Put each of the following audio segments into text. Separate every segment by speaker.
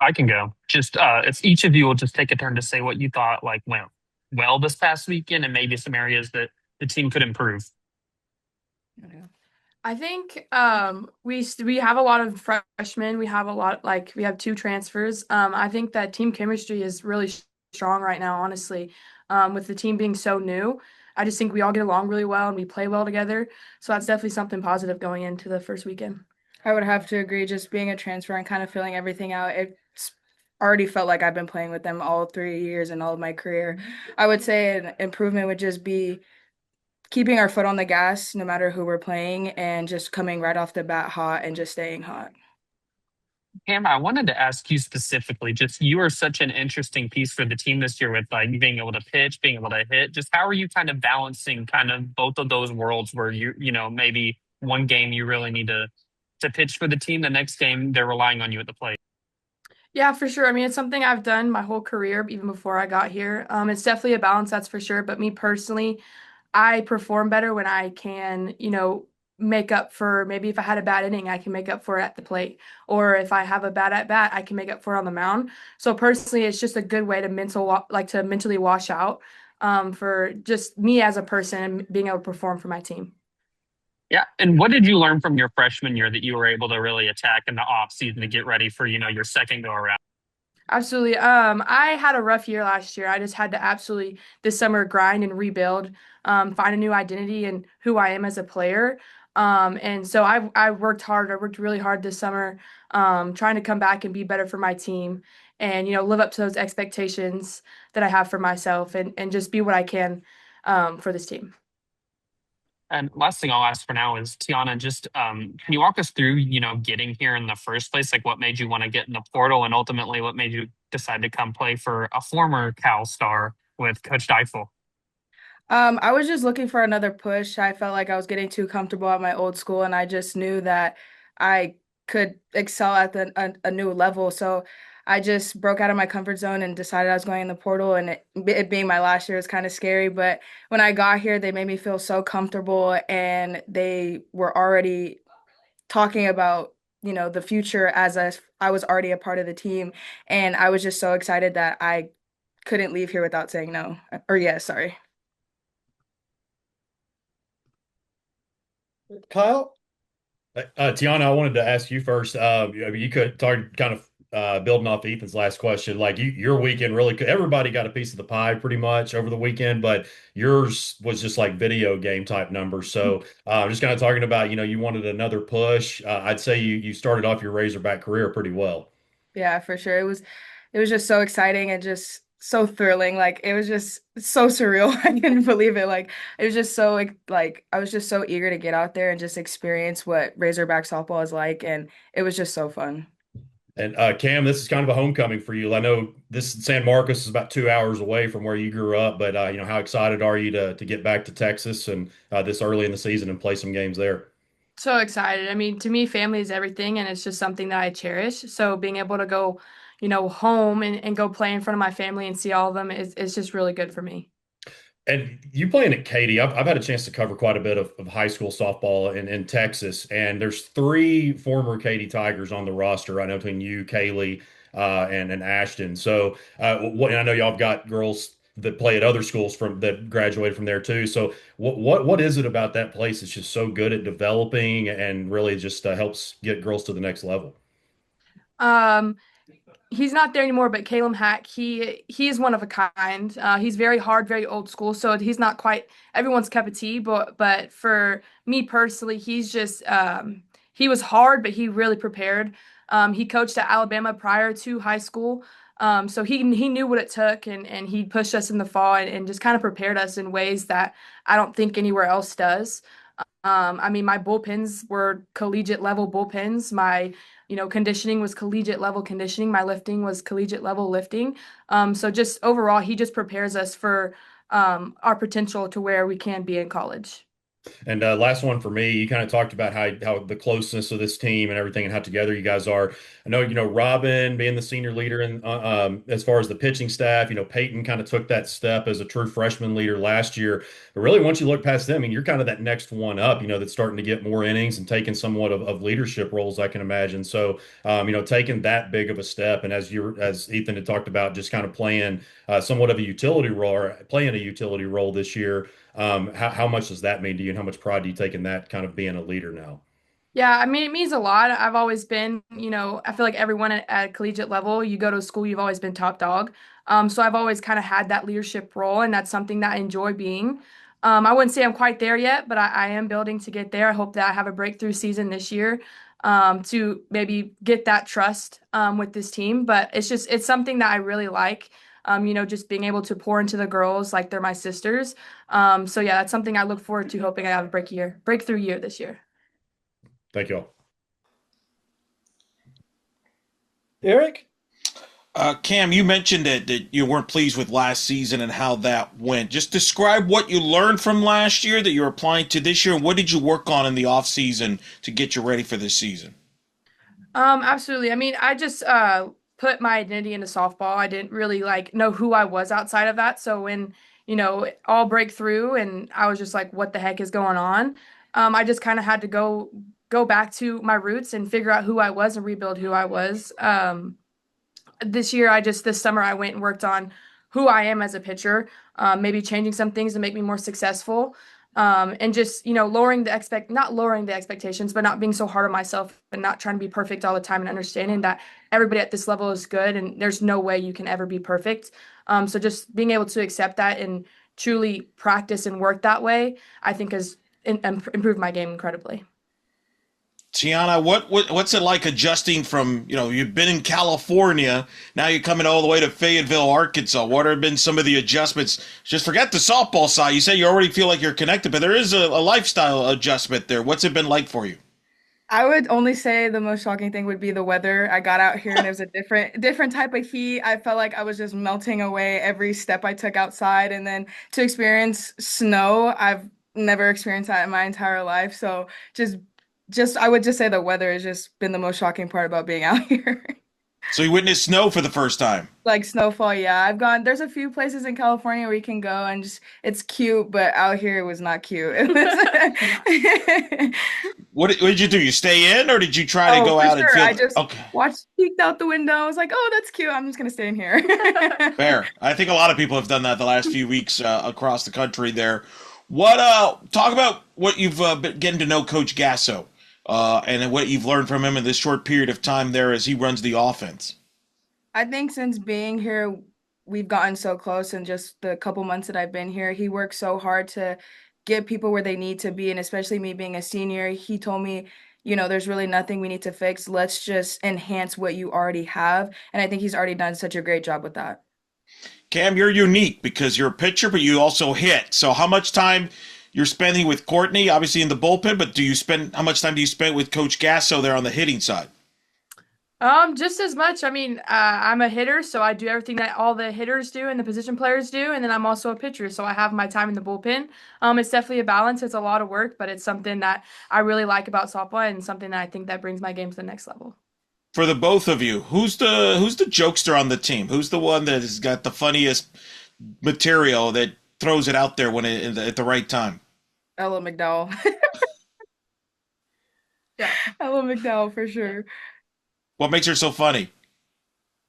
Speaker 1: I can go. Just it's each of you will just take a turn to say what you thought like went well this past weekend and maybe some areas that the team could improve.
Speaker 2: Yeah. I think we have a lot of freshmen. We have a lot we have two transfers. I think that team chemistry is really strong right now, honestly. With the team being so new, I just think we all get along really well and we play well together. So that's definitely something positive going into the first weekend.
Speaker 3: I would have to agree, just being a transfer and kind of filling everything out. It's already felt like I've been playing with them all 3 years and all of my career. I would say an improvement would just be keeping our foot on the gas no matter who we're playing and just coming right off the bat hot and just staying hot.
Speaker 1: Cam, I wanted to ask you specifically, just you are such an interesting piece for the team this year with like being able to pitch, being able to hit. Just how are you kind of balancing kind of both of those worlds where maybe one game you really need to pitch for the team, the next game they're relying on you at the plate.
Speaker 2: Yeah, for sure. I mean, it's something I've done my whole career, even before I got here. It's definitely a balance, that's for sure. But me personally, I perform better when I can, make up for maybe if I had a bad inning, I can make up for it at the plate. Or if I have a bad at bat, I can make up for it on the mound. So personally, it's just a good way to to mentally wash out for just me as a person and being able to perform for my team.
Speaker 1: Yeah. And what did you learn from your freshman year that you were able to really attack in the off season to get ready for, your second go around?
Speaker 2: Absolutely. I had a rough year last year. I just had to absolutely this summer grind and rebuild, find a new identity and who I am as a player. And so I worked hard. I worked really hard this summer, trying to come back and be better for my team and, live up to those expectations that I have for myself and just be what I can, for this team.
Speaker 1: And last thing I'll ask for now is Tiana, just can you walk us through, getting here in the first place? Like what made you want to get in the portal and ultimately what made you decide to come play for a former Cal star with Coach Deifel?
Speaker 3: I was just looking for another push. I felt like I was getting too comfortable at my old school, and I just knew that I could excel at a new level. So I just broke out of my comfort zone and decided I was going in the portal. And it being my last year was kind of scary, but when I got here, they made me feel so comfortable, and they were already talking about the future as I was already a part of the team, and I was just so excited that I couldn't leave here without saying no or yes, sorry.
Speaker 4: Kyle? Tiana, I wanted to ask you first. I mean, you could start kind of building off Ethan's last question. Like your weekend really could, everybody got a piece of the pie pretty much over the weekend, but yours was just like video game type numbers. So just kind of talking about, you wanted another push. I'd say you started off your Razorback career pretty well.
Speaker 3: Yeah, for sure. It was just so exciting and just so thrilling. Like it was just so surreal. I couldn't believe it. Like it was just so like I was just so eager to get out there and just experience what Razorback softball is like, and it was just so fun.
Speaker 4: And Cam, this is kind of a homecoming for you. I know this San Marcos is about 2 hours away from where you grew up, but how excited are you to get back to Texas and this early in the season and play some games there?
Speaker 2: So excited. I mean, to me, family is everything, and it's just something that I cherish. So being able to go, home and go play in front of my family and see all of them is just really good for me.
Speaker 4: And you playing at Katy, I've had a chance to cover quite a bit of high school softball in Texas, and there's three former Katy Tigers on the roster right now between you, Kaylee, and Ashton. So, and I know y'all have got girls that play at other schools from that graduated from there too. So, what is it about that place that's just so good at developing and really just helps get girls to the next level?
Speaker 2: Um, he's not there anymore, but Caleb Hack, he is one of a kind. He's very hard, very old school, so he's not quite everyone's cup of tea. But for me personally, he was hard, but he really prepared. He coached at Alabama prior to high school, so he knew what it took, and he pushed us in the fall and just kind of prepared us in ways that I don't think anywhere else does. I mean, my bullpens were collegiate level bullpens. My, conditioning was collegiate level conditioning. My lifting was collegiate level lifting. So just overall, he just prepares us for our potential to where we can be in college.
Speaker 4: And last one for me, you kind of talked about how the closeness of this team and everything and how together you guys are. I know, Robin being the senior leader and as far as the pitching staff, Peyton kind of took that step as a true freshman leader last year. But really, once you look past them, I mean, you're kind of that next one up, that's starting to get more innings and taking somewhat of leadership roles, I can imagine. So, taking that big of a step, and as Ethan had talked about, just kind of playing somewhat of a utility role or playing a utility role this year. How much does that mean to you, and how much pride do you take in that kind of being a leader now?
Speaker 2: Yeah, I mean, it means a lot. I've always been, I feel like everyone at collegiate level, you go to school, you've always been top dog. So I've always kind of had that leadership role, and that's something that I enjoy being. I wouldn't say I'm quite there yet, but I am building to get there. I hope that I have a breakthrough season this year, to maybe get that trust, with this team. But it's something that I really like. Just being able to pour into the girls like they're my sisters. So yeah, that's something I look forward to, hoping I have a breakthrough year this year.
Speaker 4: Thank you all.
Speaker 5: Eric?
Speaker 6: Cam, you mentioned that you weren't pleased with last season and how that went. Just describe what you learned from last year that you're applying to this year, and what did you work on in the off season to get you ready for this season?
Speaker 2: Absolutely. I mean, I just put my identity into softball. I didn't really like know who I was outside of that. So when, all break through and I was just like, what the heck is going on? I just kind of had to go back to my roots and figure out who I was and rebuild who I was. This summer I went and worked on who I am as a pitcher, maybe changing some things to make me more successful. And just, not lowering the expectations, but not being so hard on myself and not trying to be perfect all the time, and understanding that everybody at this level is good and there's no way you can ever be perfect. So just being able to accept that and truly practice and work that way, I think has improved my game incredibly.
Speaker 6: Tianna, what's it like adjusting from, you've been in California, now you're coming all the way to Fayetteville, Arkansas. What have been some of the adjustments? Just forget the softball side. You say you already feel like you're connected, but there is a lifestyle adjustment there. What's it been like for you?
Speaker 3: I would only say the most shocking thing would be the weather. I got out here and it was a different type of heat. I felt like I was just melting away every step I took outside. And then to experience snow, I've never experienced that in my entire life. So just I would just say the weather has just been the most shocking part about being out here.
Speaker 6: So you witnessed snow for the first time.
Speaker 3: Like snowfall, yeah. There's a few places in California where you can go and just it's cute, but out here it was not cute. It was
Speaker 6: What did you do? You stay in, or did you try to
Speaker 3: Oh,
Speaker 6: go
Speaker 3: for
Speaker 6: out and
Speaker 3: sure.
Speaker 6: feel?
Speaker 3: I just
Speaker 6: Okay,
Speaker 3: peeked out the window. I was like, oh, that's cute. I'm just gonna stay in here.
Speaker 6: fair. I think a lot of people have done that the last few weeks across the country. There, talk about what you've been getting to know Coach Gasso, and what you've learned from him in this short period of time there as he runs the offense.
Speaker 3: I think since being here, we've gotten so close in just the couple months that I've been here. He works so hard to get people where they need to be. And especially me being a senior, he told me, there's really nothing we need to fix. Let's just enhance what you already have. And I think he's already done such a great job with that.
Speaker 6: Cam, you're unique because you're a pitcher, but you also hit. So how much time you're spending with Courtney, obviously in the bullpen, but how much time do you spend with Coach Gasso there on the hitting side?
Speaker 2: Just as much. I mean, I'm a hitter, so I do everything that all the hitters do and the position players do, and then I'm also a pitcher, so I have my time in the bullpen. It's definitely a balance. It's a lot of work, but it's something that I really like about softball and something that I think that brings my game to the next level.
Speaker 6: For the both of you, who's the jokester on the team? Who's the one that has got the funniest material that throws it out there at the right time?
Speaker 3: Ella McDowell.
Speaker 2: Yeah.
Speaker 3: Ella McDowell for sure.
Speaker 6: What makes her so funny?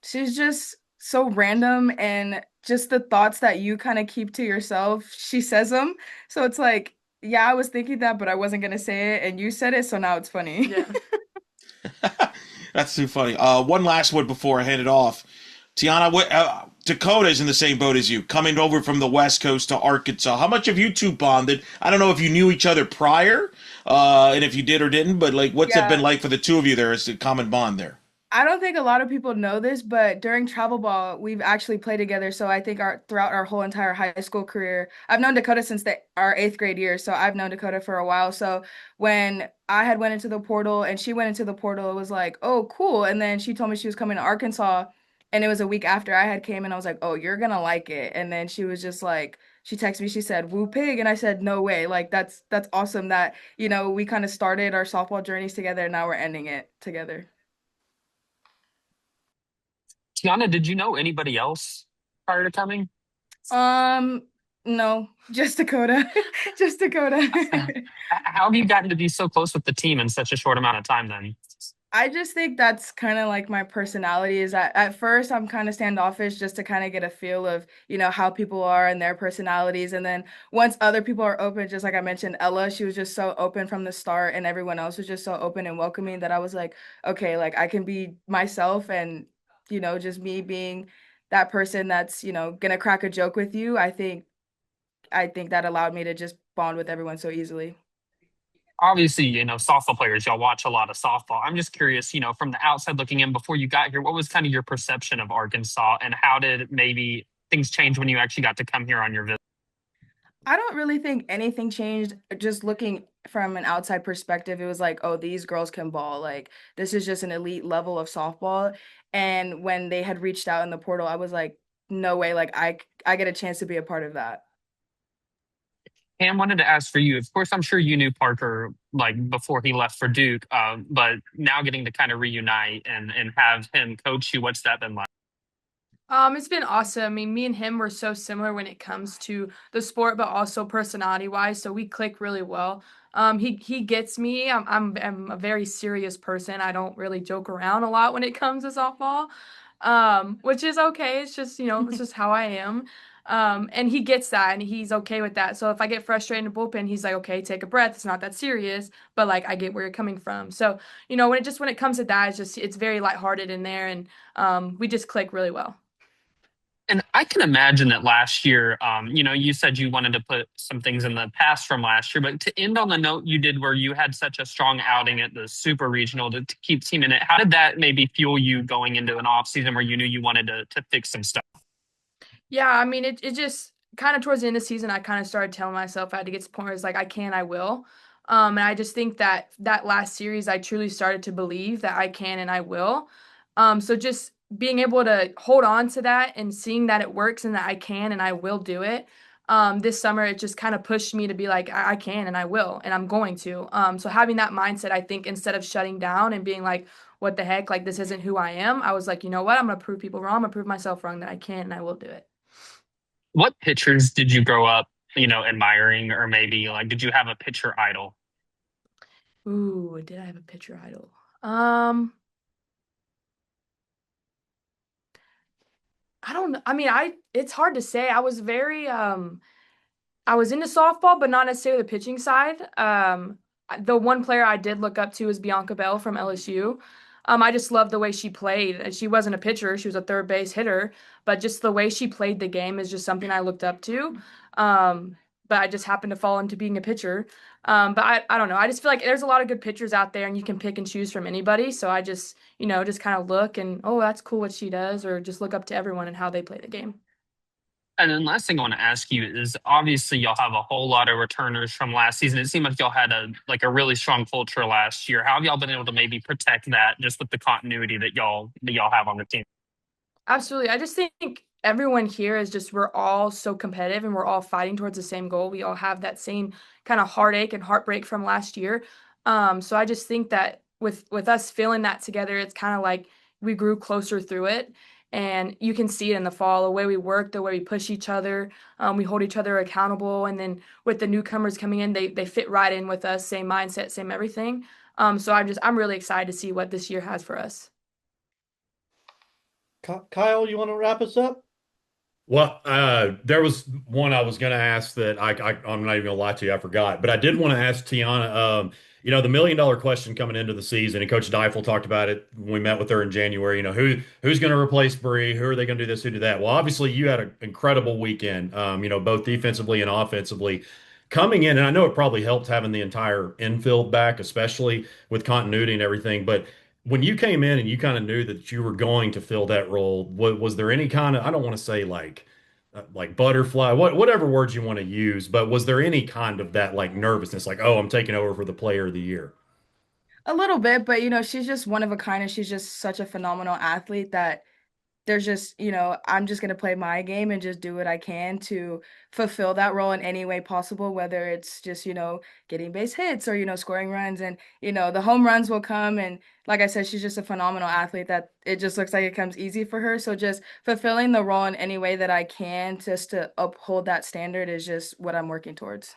Speaker 3: She's just so random and just the thoughts that you kind of keep to yourself, she says them. So it's like, yeah, I was thinking that, but I wasn't gonna say it, and you said it, so now it's funny.
Speaker 2: Yeah.
Speaker 6: That's too funny. One last one before I hand it off. Tianna, Dakota's in the same boat as you, coming over from the West Coast to Arkansas. How much have you two bonded? I don't know if you knew each other prior, and if you did or didn't, but like, what's it been
Speaker 3: Yeah.
Speaker 6: like for the two of you there as a common bond there?
Speaker 3: I don't think a lot of people know this, but during travel ball, we've actually played together. So I think our throughout our whole entire high school career, I've known Dakota since our eighth grade year. So I've known Dakota for a while. So when I had went into the portal and she went into the portal, it was like, oh, cool. And then she told me she was coming to Arkansas, and it was a week after I had came, and I was like, oh, you're gonna like it. And then she was just like, she texted me, she said, "Woo pig." And I said, "No way." Like that's awesome that, we kind of started our softball journeys together and now we're ending it together.
Speaker 1: Tiana, did you know anybody else prior to coming?
Speaker 3: Um, no, just Dakota. Just
Speaker 1: How
Speaker 3: Dakota.
Speaker 1: have you gotten to be so close with the team in such a short amount of time then?
Speaker 3: I just think that's kind of like my personality is at first I'm kind of standoffish just to kind of get a feel of, how people are and their personalities. And then once other people are open, just like I mentioned, Ella, she was just so open from the start and everyone else was just so open and welcoming that I was like, okay, like I can be myself and, just me being that person that's, gonna crack a joke with you. I think that allowed me to just bond with everyone so easily.
Speaker 1: Obviously, softball players, y'all watch a lot of softball. I'm just curious, from the outside looking in before you got here, what was kind of your perception of Arkansas and how did maybe things change when you actually got to come here on your visit?
Speaker 3: I don't really think anything changed. Just looking from an outside perspective, it was like, oh, these girls can ball. Like, this is just an elite level of softball. And when they had reached out in the portal, I was like, no way. Like, I get a chance to be a part of that.
Speaker 1: Pam, wanted to ask for you. Of course, I'm sure you knew Parker like before he left for Duke, but now getting to kind of reunite and have him coach you, what's that been like?
Speaker 2: It's been awesome. I mean, me and him were so similar when it comes to the sport, but also personality wise. So we click really well. He gets me. I'm a very serious person. I don't really joke around a lot when it comes to softball, which is okay. It's just it's just how I am. And he gets that, and he's okay with that. So if I get frustrated in the bullpen, he's like, "Okay, take a breath. It's not that serious." But like, I get where you're coming from. So when it comes to that, it's very lighthearted in there, and we just click really well.
Speaker 1: And I can imagine that last year, you said you wanted to put some things in the past from last year, but to end on the note you did where you had such a strong outing at the super regional to keep team in it, how did that maybe fuel you going into an off season where you knew you wanted to fix some stuff?
Speaker 2: Yeah, I mean, it just kind of towards the end of the season, I kind of started telling myself I had to get to the point where it's like, I can, I will. And I just think that that last series, I truly started to believe that I can and I will. So just being able to hold on to that and seeing that it works and that I can and I will do it. This summer, it just kind of pushed me to be like, I can and I will, and I'm going to. So having that mindset, I think instead of shutting down and being like, what the heck, like this isn't who I am, I was like, you know what, I'm going to prove people wrong. I'm going to prove myself wrong that I can and I will do it.
Speaker 1: What pitchers did you grow up, admiring, or maybe like did you have a pitcher idol?
Speaker 2: Ooh, did I have a pitcher idol? Um, I don't know. I mean, it's hard to say. I was into softball, but not necessarily the pitching side. The one player I did look up to is Bianca Bell from LSU. I just loved the way she played. And she wasn't a pitcher; she was a third base hitter. But just the way she played the game is just something I looked up to. Um, but I just happened to fall into being a pitcher. But I don't know. I just feel like there's a lot of good pitchers out there, and you can pick and choose from anybody. So I just just kind of look and oh, that's cool what she does, or just look up to everyone and how they play the game.
Speaker 1: And then last thing I want to ask you is obviously y'all have a whole lot of returners from last season. It seemed like y'all had a really strong culture last year. How have y'all been able to maybe protect that just with the continuity that y'all have on the team?
Speaker 2: Absolutely. I just think everyone here is just we're all so competitive and we're all fighting towards the same goal. We all have that same kind of heartache and heartbreak from last year. So I just think that with us feeling that together, it's kind of like we grew closer through it. And you can see it in the fall, the way we work, the way we push each other, we hold each other accountable. And then with the newcomers coming in, they fit right in with us, same mindset, same everything. So I'm really excited to see what this year has for us.
Speaker 5: Kyle, you want to wrap us up?
Speaker 4: Well, there was one I was going to ask that I'm not even going to lie to you, I forgot. But I did want to ask Tiana, the $1 million question coming into the season, and Coach Deifel talked about it when we met with her in January. Who's going to replace Bree? Who are they going to do this? Who do that? Well, obviously you had an incredible weekend, both defensively and offensively. Coming in, and I know it probably helped having the entire infield back, especially with continuity and everything. But when you came in and you kind of knew that you were going to fill that role, was there any kind of, I don't want to say like butterfly, whatever words you want to use, but was there any kind of that like nervousness, like, oh, I'm taking over for the player of the year?
Speaker 3: A little bit, but she's just one of a kind and she's just such a phenomenal athlete that there's just, I'm just going to play my game and just do what I can to fulfill that role in any way possible, whether it's just, getting base hits or, scoring runs. And, the home runs will come. And like I said, she's just a phenomenal athlete that it just looks like it comes easy for her. So just fulfilling the role in any way that I can just to uphold that standard is just what I'm working towards.